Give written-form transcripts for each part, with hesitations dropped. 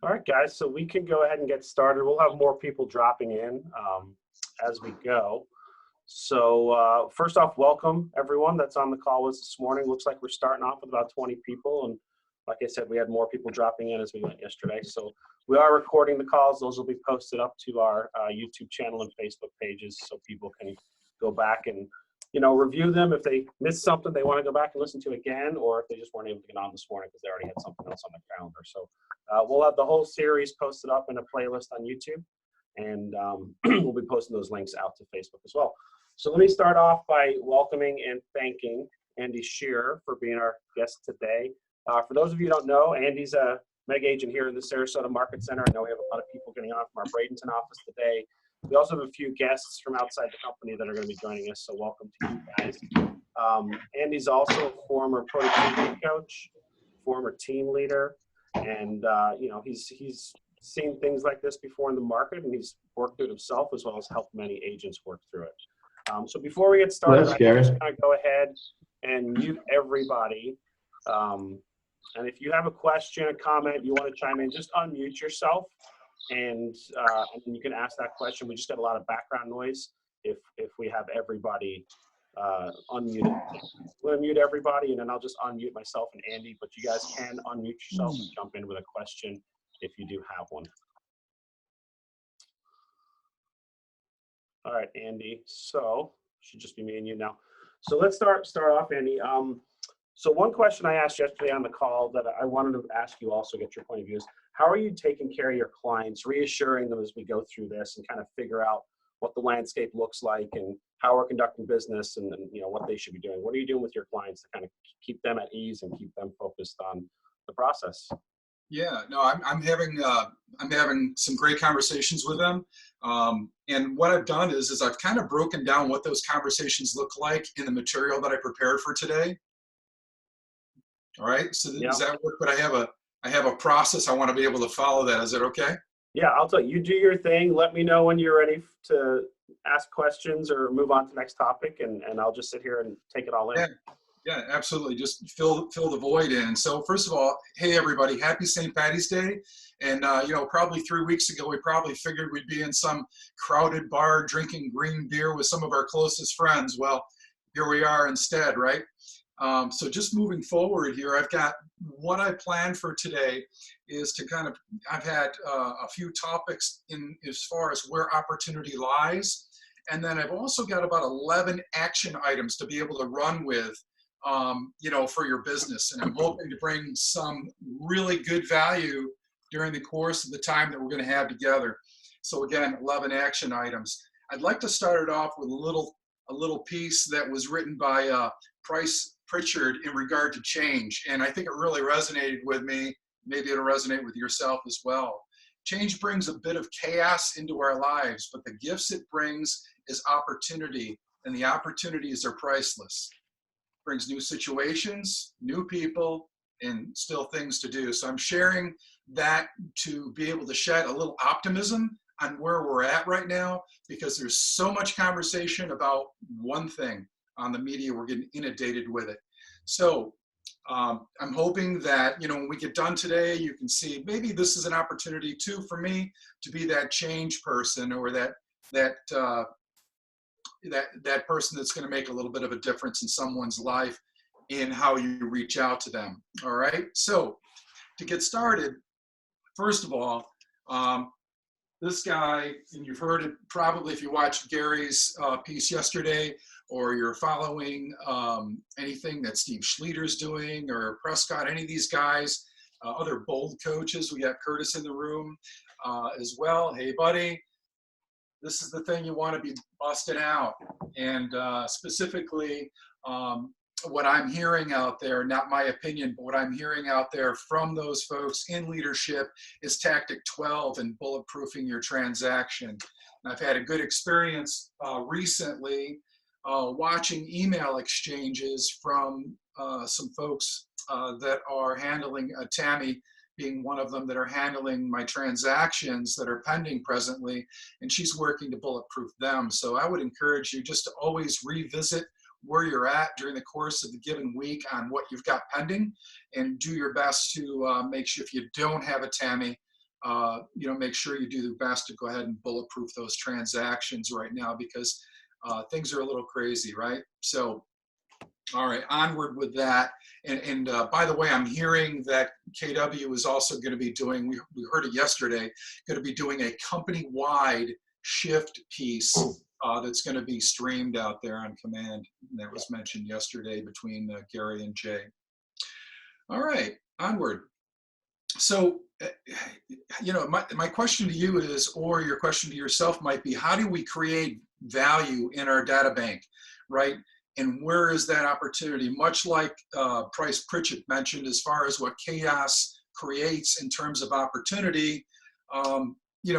All right, guys, so we can go ahead and get started. We'll have more people dropping in as we go. So first off, welcome everyone that's on the call with us this morning. Looks like we're starting off with about 20 people. And like I said, we had more people dropping in as we went yesterday. So we are recording the calls. Those will be posted up to our YouTube channel and Facebook pages so people can go back and, review them. If they missed something, they want to go back and listen to again, or if they just weren't able to get on this morning because they already had something else on the calendar. So we'll have the whole series posted up in a playlist on YouTube, and we'll be posting those links out to Facebook as well. So let me start off by welcoming and thanking Andy Scherer for being our guest today. For those of you who don't know, Andy's a Meg agent here in the Sarasota Market Center. I know we have a lot of people getting on from our Bradenton office today. We also have a few guests from outside the company that are going to be joining us, so welcome to you guys. Andy's also a former productivity coach, former team leader, and he's seen things like this before in the market, and he's worked through it himself as well as helped many agents work through it. So before we get started, I can just kind of go ahead and mute everybody. And if you have a question, a comment, you want to chime in, just unmute yourself, and you can ask that question. We just got a lot of background noise if we have everybody unmuted. We'll mute everybody, and then I'll just unmute myself and Andy, but you guys can unmute yourself and jump in with a question if you do have one. All right, Andy, so should just be me and you now. So let's start off, Andy. So one question I asked yesterday on the call that I wanted to ask you also, get your point of view, is how are you taking care of your clients, reassuring them as we go through this and kind of figure out what the landscape looks like and how we're conducting business and what they should be doing? What are you doing with your clients to kind of keep them at ease and keep them focused on the process? Yeah, no, I'm having some great conversations with them, and what I've done is I've kind of broken down what those conversations look like in the material that I prepared for today. All right, so does that work? But I have a process. I want to be able to follow that. Is that okay? Yeah, I'll tell you. You do your thing. Let me know when you're ready to ask questions or move on to the next topic, and I'll just sit here and take it all in. Yeah, absolutely. Just fill the void in. So first of all, hey everybody, happy St. Patty's Day. And probably 3 weeks ago, we probably figured we'd be in some crowded bar drinking green beer with some of our closest friends. Well, here we are instead, right? So just moving forward here, I've got what I planned for today is to I've had a few topics in as far as where opportunity lies. And then I've also got about 11 action items to be able to run with, for your business. And I'm hoping to bring some really good value during the course of the time that we're going to have together. So again, 11 action items. I'd like to start it off with a little piece that was written by Price Pritchard in regard to change. And I think it really resonated with me. Maybe it'll resonate with yourself as well. Change brings a bit of chaos into our lives, but the gifts it brings is opportunity, and the opportunities are priceless. It brings new situations, new people, and still things to do. So I'm sharing that to be able to shed a little optimism on where we're at right now, because there's so much conversation about one thing on the media. We're getting inundated with it. So I'm hoping that, when we get done today, you can see maybe this is an opportunity too for me to be that change person, or that person that's going to make a little bit of a difference in someone's life in how you reach out to them. All right. So to get started, first of all, this guy, and you've heard it probably if you watched Gary's piece yesterday, or you're following anything that Steve Schluter's doing, or Prescott, any of these guys, other bold coaches. We got Curtis in the room as well. Hey, buddy, this is the thing you want to be busting out. And specifically, what I'm hearing out there, not my opinion, but what I'm hearing out there from those folks in leadership is tactic 12 and bulletproofing your transaction. And I've had a good experience recently watching email exchanges from some folks that are handling, Tammy being one of them, that are handling my transactions that are pending presently, and she's working to bulletproof them. So I would encourage you just to always revisit where you're at during the course of the given week on what you've got pending, and do your best to make sure, if you don't have a Tammy, make sure you do the best to go ahead and bulletproof those transactions right now, because things are a little crazy, right? So, all right, onward with that. And by the way, I'm hearing that KW is also going to be doing, we heard it yesterday, going to be doing a company-wide shift piece that's going to be streamed out there on command. That was mentioned yesterday between Gary and Jay. All right, onward. So, my question to you is, or your question to yourself might be, how do we create value in our data bank, right? And where is that opportunity? Much like Price Pritchett mentioned, as far as what chaos creates in terms of opportunity,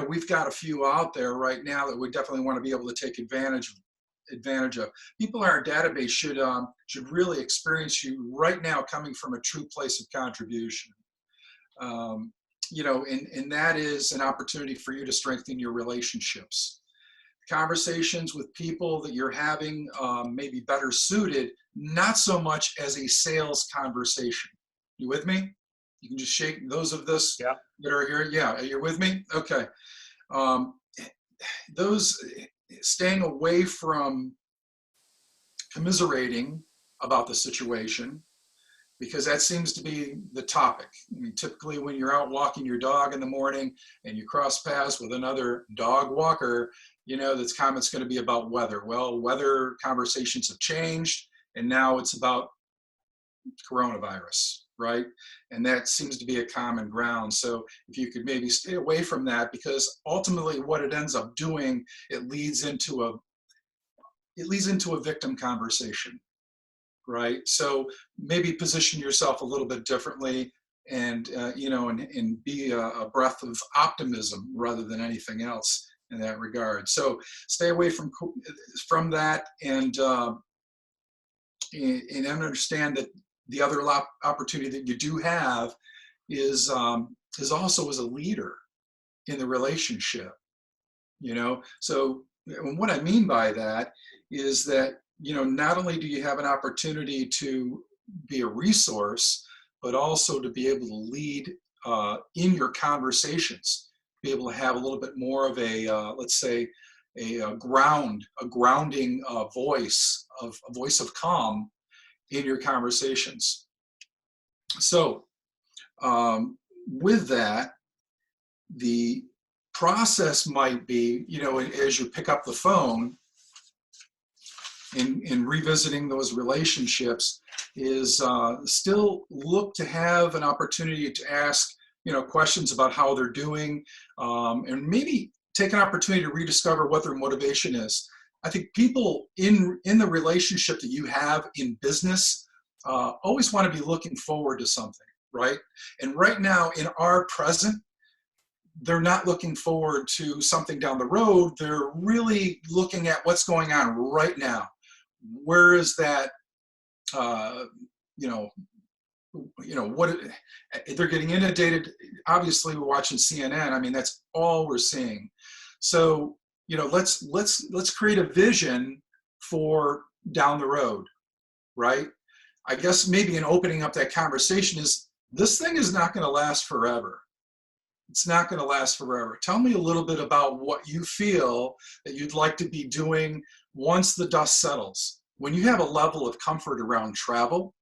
we've got a few out there right now that we definitely want to be able to take advantage of. People in our database should really experience you right now coming from a true place of contribution. And that is an opportunity for you to strengthen your relationships. Conversations with people that you're having may be better suited, not so much as a sales conversation. You with me? You can just shake those of us that are here. Yeah, you're with me? Okay. Those staying away from commiserating about the situation, because that seems to be the topic. I mean, typically when you're out walking your dog in the morning and you cross paths with another dog walker, that's comment's going to be about weather. Well, weather conversations have changed, and now it's about coronavirus, right? And that seems to be a common ground. So if you could maybe stay away from that, because ultimately what it ends up doing, it leads into a victim conversation. Right, so maybe position yourself a little bit differently, and and be a breath of optimism rather than anything else in that regard. So stay away from that, and understand that the other opportunity that you do have is also as a leader in the relationship. So what I mean by that is that not only do you have an opportunity to be a resource, but also to be able to lead in your conversations, be able to have a little bit more of a, let's say, a grounding voice, a voice of calm in your conversations. So with that, the process might be, as you pick up the phone, in revisiting those relationships, is still look to have an opportunity to ask questions about how they're doing, and maybe take an opportunity to rediscover what their motivation is. I think people in the relationship that you have in business always want to be looking forward to something, right? And right now in our present, they're not looking forward to something down the road. They're really looking at what's going on right now. Where is that, what they're getting inundated. Obviously we're watching CNN. I mean, that's all we're seeing. So, let's create a vision for down the road, right? I guess maybe in opening up that conversation is, this thing is not going to last forever. It's not going to last forever. Tell me a little bit about what you feel that you'd like to be doing once the dust settles. When you have a level of comfort around travel,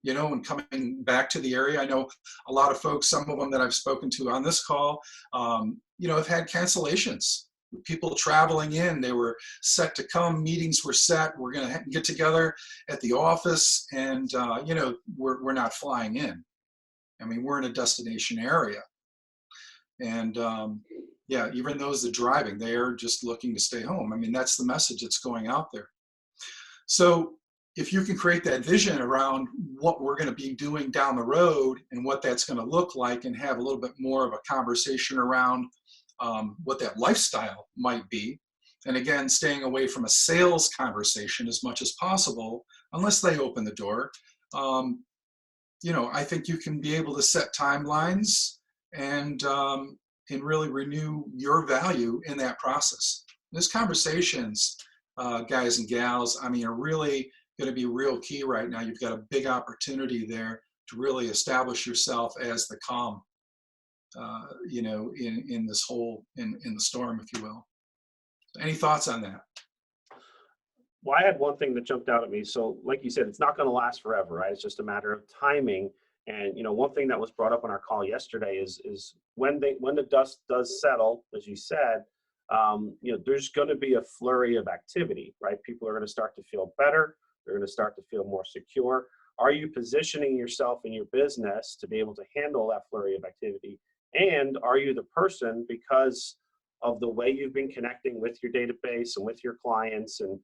and coming back to the area. I know a lot of folks, some of them that I've spoken to on this call, have had cancellations. People traveling in, they were set to come, meetings were set, we're going to get together at the office, and we're not flying in. I mean, we're in a destination area. And even those that are driving, they are just looking to stay home. I mean, that's the message that's going out there. So if you can create that vision around what we're going to be doing down the road and what that's going to look like, and have a little bit more of a conversation around what that lifestyle might be. And again, staying away from a sales conversation as much as possible, unless they open the door. I think you can be able to set timelines and really renew your value in that process. These conversations, guys and gals, I mean, are really going to be real key right now. You've got a big opportunity there to really establish yourself as the calm you know, in this whole, in the storm, if you will. Any thoughts on that? Well, I had one thing that jumped out at me. So, like you said, it's not going to last forever, right? It's just a matter of timing. And one thing that was brought up on our call yesterday is when the dust does settle, as you said, there's going to be a flurry of activity, right? People are going to start to feel better. They're going to start to feel more secure. Are you positioning yourself in your business to be able to handle that flurry of activity? And are you the person, because of the way you've been connecting with your database and with your clients and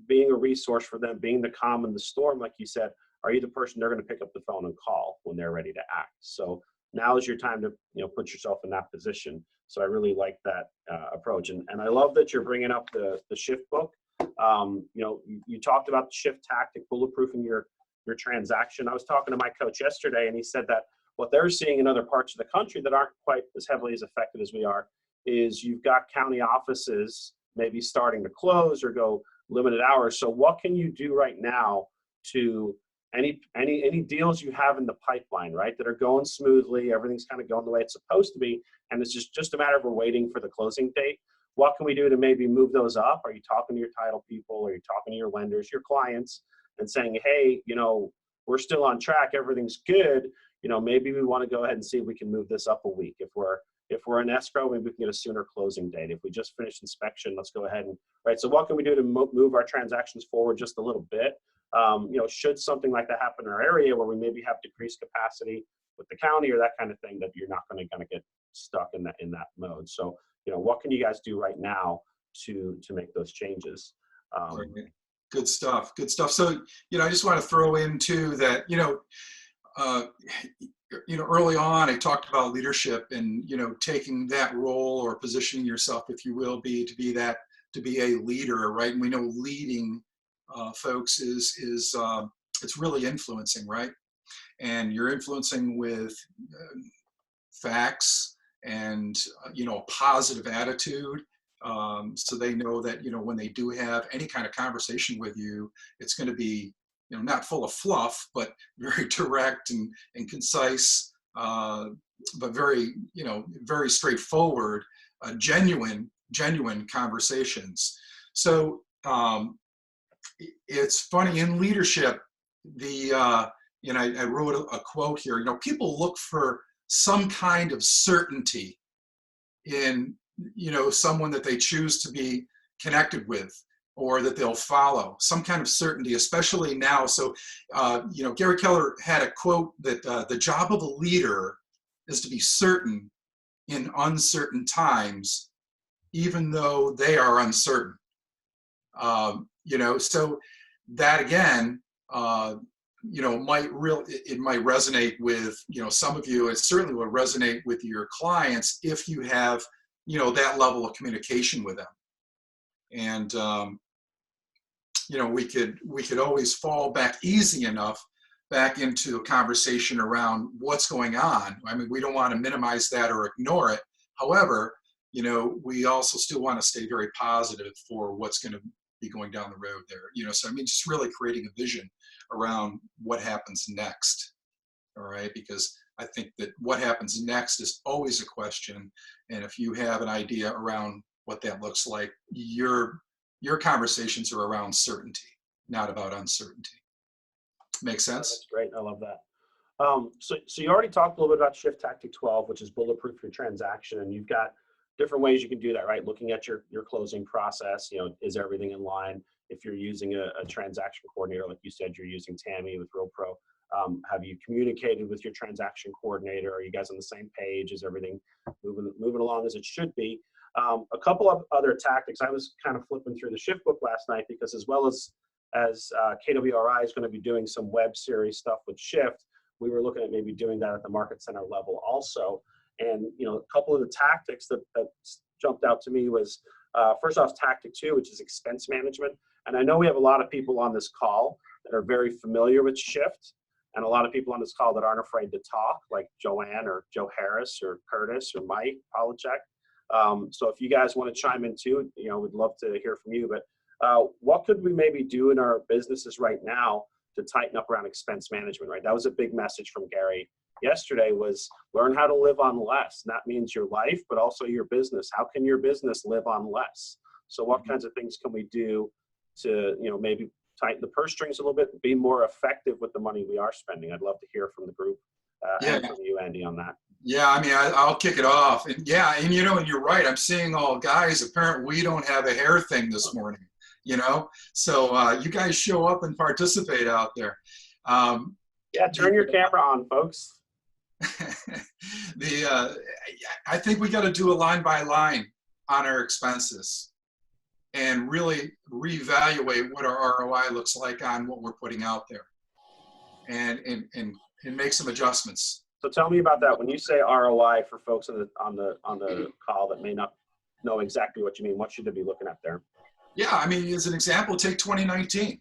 being a resource for them, being the calm in the storm, like you said, are you the person they're going to pick up the phone and call when they're ready to act? So now is your time to put yourself in that position. So I really like that approach, and I love that you're bringing up the shift book. You talked about the shift tactic, bulletproofing your transaction. I was talking to my coach yesterday, and he said that what they're seeing in other parts of the country that aren't quite as heavily as affected as we are is you've got county offices maybe starting to close or go limited hours. So what can you do right now to any deals you have in the pipeline, right, that are going smoothly, everything's kind of going the way it's supposed to be, and it's just a matter of we're waiting for the closing date? What can we do to maybe move those up? Are you talking to your title people? Are you talking to your lenders, your clients, and saying, hey, we're still on track, everything's good, maybe we want to go ahead and see if we can move this up a week. If we're in escrow, maybe we can get a sooner closing date. If we just finished inspection, let's go ahead and, right. So what can we do to move our transactions forward just a little bit? Should something like that happen in our area where we maybe have decreased capacity with the county or that kind of thing, that you're not going to get stuck in that mode. So, what can you guys do right now to make those changes? Good stuff. Good stuff. So, I just want to throw in too that, early on, I talked about leadership and, taking that role or positioning yourself, if you will, to be a leader, right? And we know leading folks is it's really influencing, right? And you're influencing with facts and, a positive attitude. So they know that, when they do have any kind of conversation with you, it's going to be, not full of fluff, but very direct and concise, but very, very straightforward, genuine conversations. So it's funny in leadership, I wrote a quote here, people look for some kind of certainty in, someone that they choose to be connected with, or that they'll follow, some kind of certainty, especially now. So, Gary Keller had a quote that the job of a leader is to be certain in uncertain times, even though they are uncertain. So that again, it might resonate with, some of you. It certainly will resonate with your clients if you have, that level of communication with them. And, we could always fall back easy enough back into a conversation around what's going on. I mean, we don't want to minimize that or ignore it. However, we also still want to stay very positive for what's going to be going down the road there. So I mean, just really creating a vision around what happens next. All right, because I think that what happens next is always a question, and if you have an idea around what that looks like, your conversations are around certainty, not about uncertainty. Make sense? That's great. I love that. So you already talked a little bit about Shift Tactic 12, which is bulletproof your transaction, and you've got different ways you can do that, right? Looking at your closing process, is everything in line? If you're using a transaction coordinator, like you said, you're using Tammy with RealPro. Have you communicated with your transaction coordinator? Are you guys on the same page? Is everything moving along as it should be? A couple of other tactics. I was kind of flipping through the Shift book last night because as well as KWRI is going to be doing some web series stuff with Shift, we were looking at maybe doing that at the market center level also. And a couple of the tactics that jumped out to me was first off, tactic 2, which is expense management. And I know we have a lot of people on this call that are very familiar with Shift, and a lot of people on this call that aren't afraid to talk, like Joanne or Joe Harris or Curtis or Mike Polachek. So if you guys want to chime in too, we'd love to hear from you. But what could we maybe do in our businesses right now to tighten up around expense management, right? That was a big message from Gary yesterday was learn how to live on less. And that means your life, but also your business. How can your business live on less? So what kinds of things can we do to, maybe tighten the purse strings a little bit, be more effective with the money we are spending? I'd love to hear from the group and from you, Andy, on that. Yeah, I mean, I'll kick it off. And yeah, and and you're right. I'm seeing all guys. Apparently, we don't have a hair thing this morning, So you guys show up and participate out there. Yeah, turn your camera on, folks. I think we got to do a line by line on our expenses and really reevaluate what our ROI looks like on what we're putting out there, and make some adjustments. So tell me about that. When you say ROI, for folks on the call that may not know exactly what you mean, what should they be looking at there? Yeah, I mean, as an example, take 2019.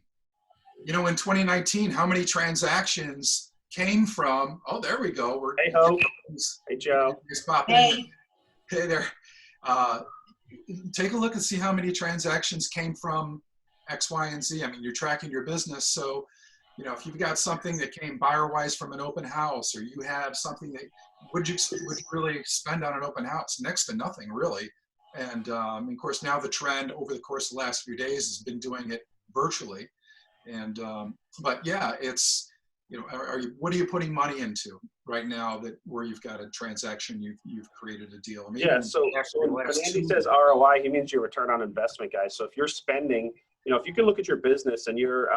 In 2019, how many transactions came from? Oh, there we go. Hey, Ho. Hey, Joe. Hey. Hey there. Take a look and see how many transactions came from X, Y, and Z. I mean, you're tracking your business, so if you've got something that came buyer-wise from an open house, or you have something that would you really spend on an open house? Next to nothing, really. And of course, now the trend over the course of the last few days has been doing it virtually. And but yeah, it's what are you putting money into right now where you've got a transaction, you've created a deal? Maybe so when Andy says ROI, he means your return on investment, guys. So if you're spending, if you can look at your business and you're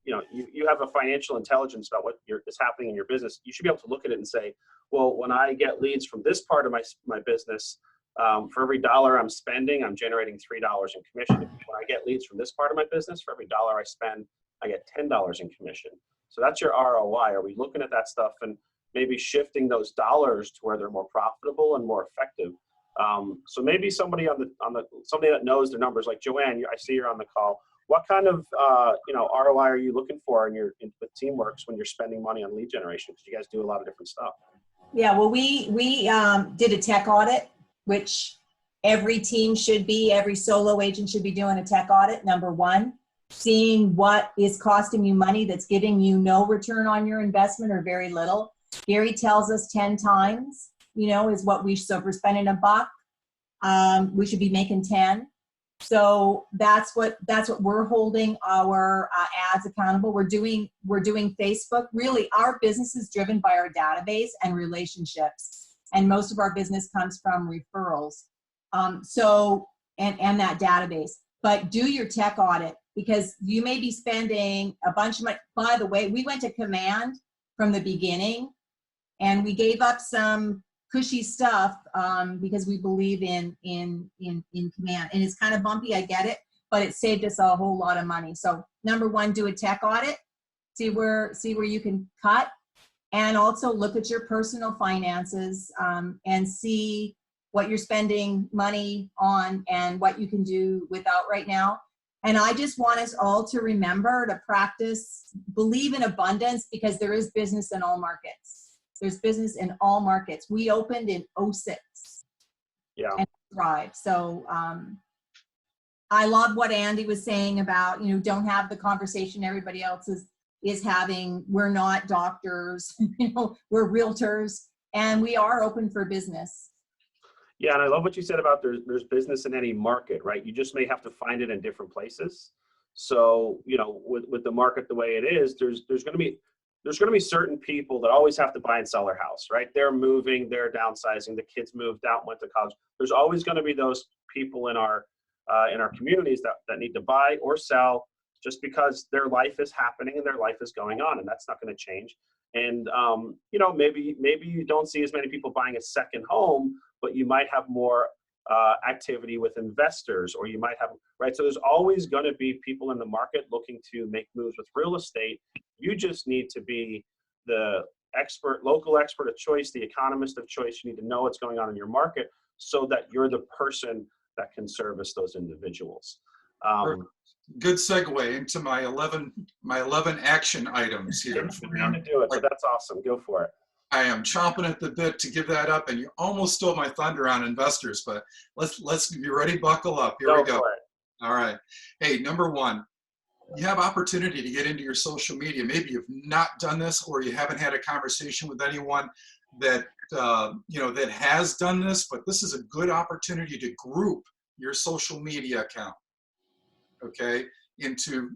you have a financial intelligence about what is happening in your business, you should be able to look at it and say, well, when I get leads from this part of my business, for every dollar I'm spending, I'm generating $3 in commission. When I get leads from this part of my business, for every dollar I spend, I get $10 in commission. So that's your ROI. Are we looking at that stuff and maybe shifting those dollars to where they're more profitable and more effective? So maybe somebody somebody that knows their numbers, like Joanne, I see you're on the call. What kind of ROI are you looking for with Teamworks when you're spending money on lead generation? Because you guys do a lot of different stuff. Yeah, well, we did a tech audit, which every solo agent should be doing a tech audit. Number one, seeing what is costing you money that's giving you no return on your investment or very little. Gary tells us 10 times, is what so if we're spending $1, we should be making 10. So that's what we're holding our ads accountable. We're doing Facebook. Really, our business is driven by our database and relationships, and most of our business comes from referrals. And that database. But do your tech audit, because you may be spending a bunch of money. By the way, we went to Command from the beginning, and we gave up some cushy stuff because we believe in Command. And it's kind of bumpy, I get it, but it saved us a whole lot of money. So number one, do a tech audit, see where you can cut, and also look at your personal finances and see what you're spending money on and what you can do without right now. And I just want us all to remember to practice, believe in abundance, because there is business in all markets. There's business in all markets. We opened in 2006. Yeah. And thrived. So I love what Andy was saying about, don't have the conversation everybody else is having. We're not doctors, we're realtors, and we are open for business. Yeah, and I love what you said about there's business in any market, right? You just may have to find it in different places. So, with the market the way it is, there's going to be certain people that always have to buy and sell their house, right? They're moving, they're downsizing, the kids moved out, went to college. There's always going to be those people in our communities that need to buy or sell just because their life is happening and their life is going on, and that's not going to change. And maybe you don't see as many people buying a second home, but you might have more activity with investors, or you might have, right? So there's always going to be people in the market looking to make moves with real estate. You just need to be the local expert of choice, the economist of choice. You need to know what's going on in your market so that you're the person that can service those individuals. Good segue into my 11 action items here. To do it, so that's awesome. Go for it. I am chomping at the bit to give that up, and you almost stole my thunder on investors, but let's be ready, buckle up. Here we go. For it. All right. Hey, number one, you have opportunity to get into your social media. Maybe you've not done this, or you haven't had a conversation with anyone that that has done this, but this is a good opportunity to group your social media account, okay, into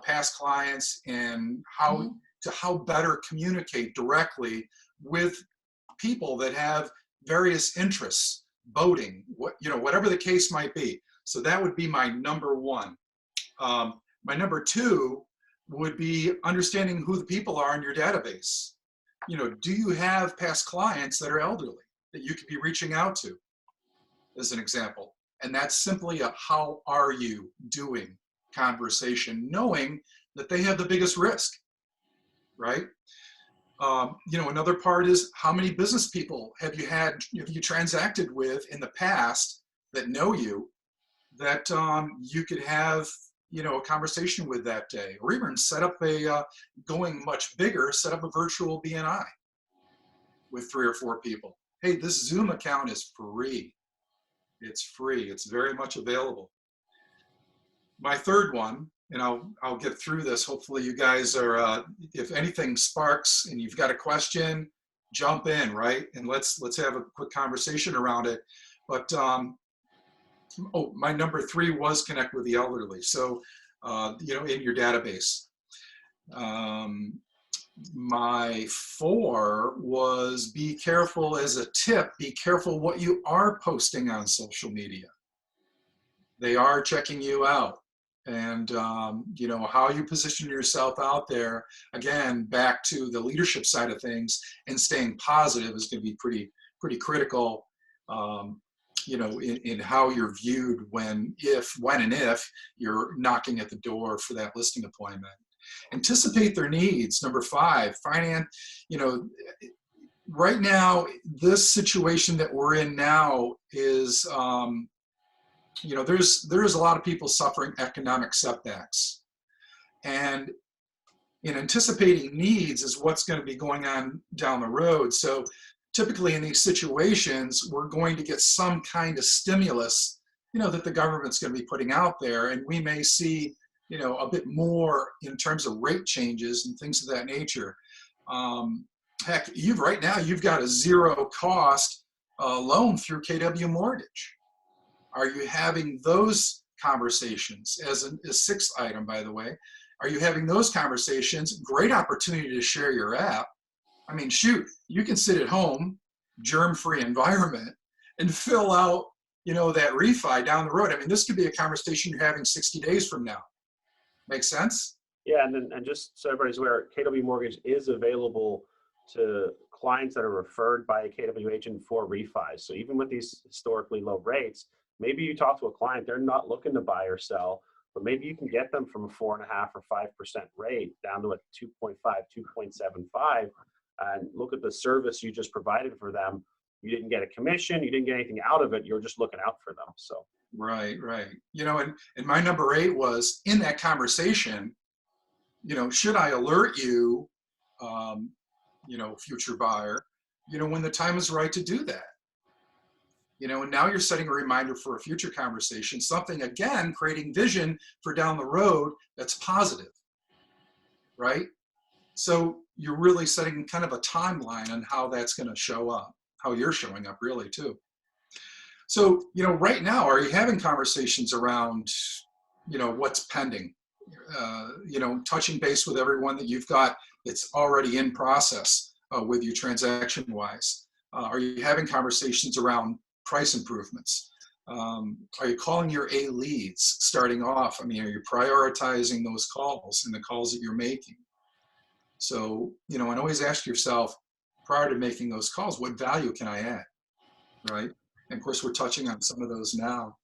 past clients, and how better communicate directly with people that have various interests, boating, whatever the case might be. So that would be my number one. My number two would be understanding who the people are in your database. Do you have past clients that are elderly that you could be reaching out to, as an example? And that's simply a how are you doing conversation, knowing that they have the biggest risk, right? Another part is how many business people have you transacted with in the past that know you, that you could have a conversation with that day, or even set up going much bigger, set up a virtual BNI with 3 or 4 people. Hey, this Zoom account is free. It's free. It's very much available. My third one, and I'll get through this. Hopefully you guys are, if anything sparks and you've got a question, jump in, right? And let's have a quick conversation around it. But my number 3 was connect with the elderly. So, in your database. My 4 was be careful. As a tip, be careful what you are posting on social media. They are checking you out. And, how you position yourself out there, again, back to the leadership side of things, and staying positive is going to be pretty critical, in how you're viewed when and if you're knocking at the door for that listing appointment. Anticipate their needs. Number 5, finance. Right now, this situation that we're in now is, there's a lot of people suffering economic setbacks, and in anticipating needs is what's going to be going on down the road. So typically in these situations, we're going to get some kind of stimulus, that the government's going to be putting out there, and we may see, a bit more in terms of rate changes and things of that nature. Heck, right now you've got a 0 cost loan through KW Mortgage. Are you having those conversations? As a 6th item, by the way, are you having those conversations? Great opportunity to share your app. I mean, shoot, you can sit at home, germ-free environment, and fill out, that refi down the road. I mean, this could be a conversation you're having 60 days from now. Make sense? Yeah, and just so everybody's aware, KW Mortgage is available to clients that are referred by a KW agent for refis. So even with these historically low rates, maybe you talk to a client, they're not looking to buy or sell, but maybe you can get them from a 4.5% or 5% rate down to a 2.5, 2.75, and look at the service you just provided for them. You didn't get a commission, you didn't get anything out of it, you're just looking out for them. So right. And my number 8 was in that conversation, should I alert you, future buyer, when the time is right to do that? And now you're setting a reminder for a future conversation, something, again, creating vision for down the road that's positive, right? So you're really setting kind of a timeline on how that's going to show up, how you're showing up really too. So, right now, are you having conversations around, what's pending? Touching base with everyone that you've got that's already in process with you transaction-wise. Are you having conversations around price improvements? Are you calling your A leads starting off? I mean, are you prioritizing those calls and the calls that you're making? So, and always ask yourself, prior to making those calls, what value can I add, right? And of course, we're touching on some of those now.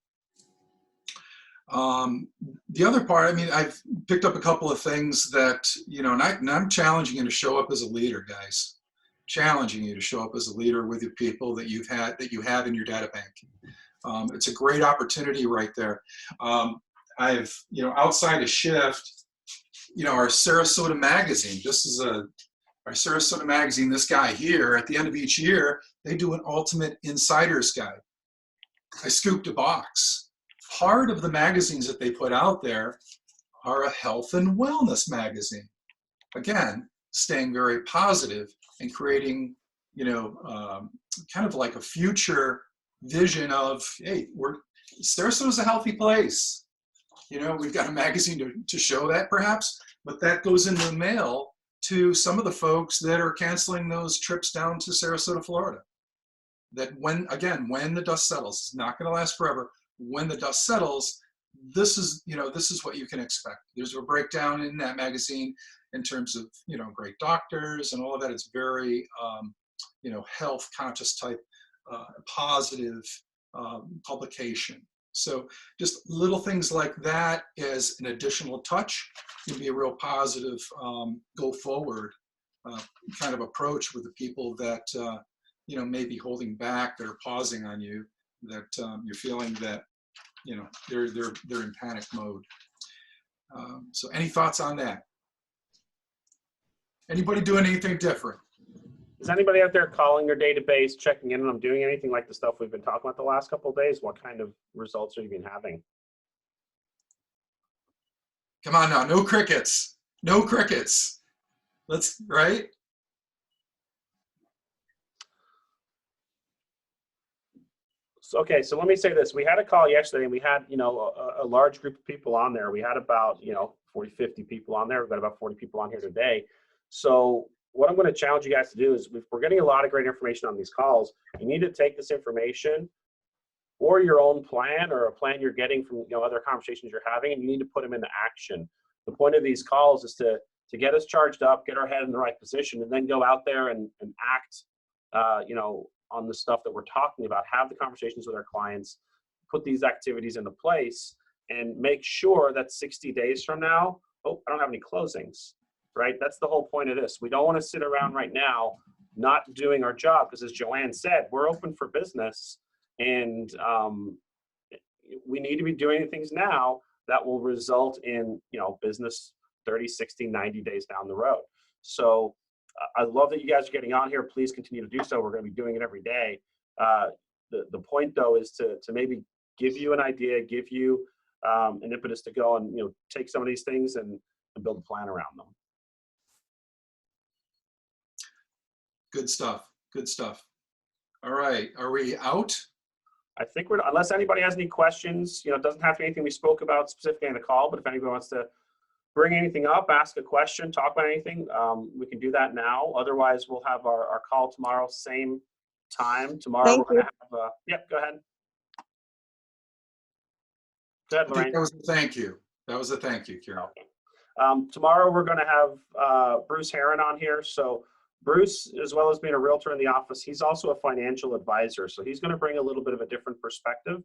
The other part, I mean, I've picked up a couple of things that, and I'm challenging you to show up as a leader, guys. Challenging you to show up as a leader with your people that you have in your data bank. It's a great opportunity right there. I've, outside of Shift, our Sarasota magazine, our Sarasota magazine, this guy here, at the end of each year, they do an ultimate insider's guide. I scooped a box. Part of the magazines that they put out there are a health and wellness magazine. Again, staying very positive and creating, kind of like a future vision of, hey, Sarasota's a healthy place. We've got a magazine to show that perhaps, but that goes in the mail to some of the folks that are canceling those trips down to Sarasota, Florida. That when the dust settles, it's not going to last forever. When the dust settles, this is what you can expect. There's a breakdown in that magazine in terms of, great doctors and all of that. It's very, health conscious type, positive publication. So just little things like that as an additional touch can be a real positive go forward kind of approach with the people that, may be holding back, that are pausing on you, that you're feeling that, they're in panic mode. So any thoughts on that? Anybody doing anything different? Is anybody out there calling your database, checking in on them, doing anything like the stuff we've been talking about the last couple of days? What kind of results have you been having? Come on now, no crickets. No crickets. Right? Okay, so let me say this. We had a call yesterday and we had, a large group of people on there. We had about, 40, 50 people on there. We've got about 40 people on here today. So what I'm going to challenge you guys to do is, if we're getting a lot of great information on these calls, you need to take this information or your own plan or a plan you're getting from, other conversations you're having, and you need to put them into action. The point of these calls is to get us charged up, get our head in the right position, and then go out there and act, on the stuff that we're talking about, have the conversations with our clients, put these activities into place, and make sure that 60 days from now, I don't have any closings, right? That's the whole point of this. We don't want to sit around right now not doing our job, because as Joanne said, we're open for business, and we need to be doing things now that will result in, business 30, 60, 90 days down the road. So I love that you guys are getting on here. Please continue to do so. We're going to be doing it every day. The point, though, is to maybe give you an idea, give you an impetus to go and take some of these things and build a plan around them. Good stuff. Good stuff. All right. Are we out? I think unless anybody has any questions, it doesn't have to be anything we spoke about specifically in the call, but if anybody wants to bring anything up, ask a question, talk about anything, we can do that now. Otherwise, we'll have our call tomorrow, same time. Tomorrow, we're going to have, yep, go ahead. Go ahead, Lorraine. That was a thank you. That was a thank you, Kieran. Okay. Tomorrow, we're going to have Bruce Heron on here. So Bruce, as well as being a realtor in the office, he's also a financial advisor. So he's going to bring a little bit of a different perspective.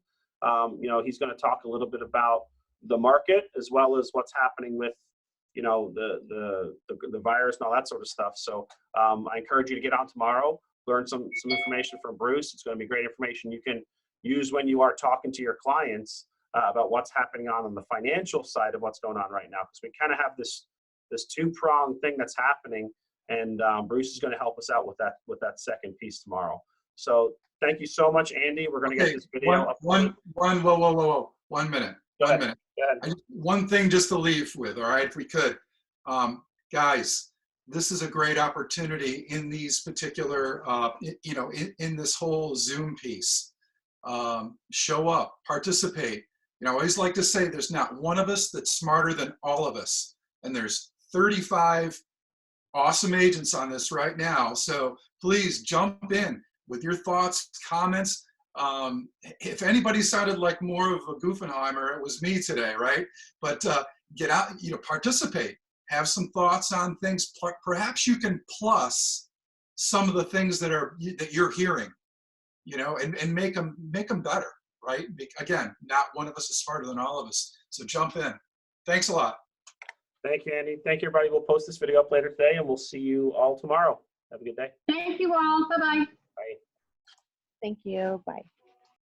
He's going to talk a little bit about the market, as well as what's happening with, the virus and all that sort of stuff. So I encourage you to get on tomorrow, learn some information from Bruce. It's going to be great information you can use when you are talking to your clients about what's happening on the financial side of what's going on right now. Because we kind of have this two-pronged thing that's happening, and Bruce is going to help us out with that second piece tomorrow. So thank you so much, Andy. We're going to get this video up. Whoa. 1 minute. Go 1 ahead. minute. Go ahead. One thing just to leave with, all right, if we could. Guys, this is a great opportunity in these particular, in this whole Zoom piece. Show up, participate. I always like to say there's not one of us that's smarter than all of us. And there's 35 awesome agents on this right now. So please jump in with your thoughts, comments. If anybody sounded like more of a Goofenheimer, it was me today, right? But get out, participate, have some thoughts on things. Perhaps you can plus some of the things that you're hearing, and make them better, right? Again, not one of us is smarter than all of us. So jump in. Thanks a lot. Thank you, Andy. Thank you, everybody. We'll post this video up later today, and we'll see you all tomorrow. Have a good day. Thank you all. Bye-bye. Bye. Thank you. Bye.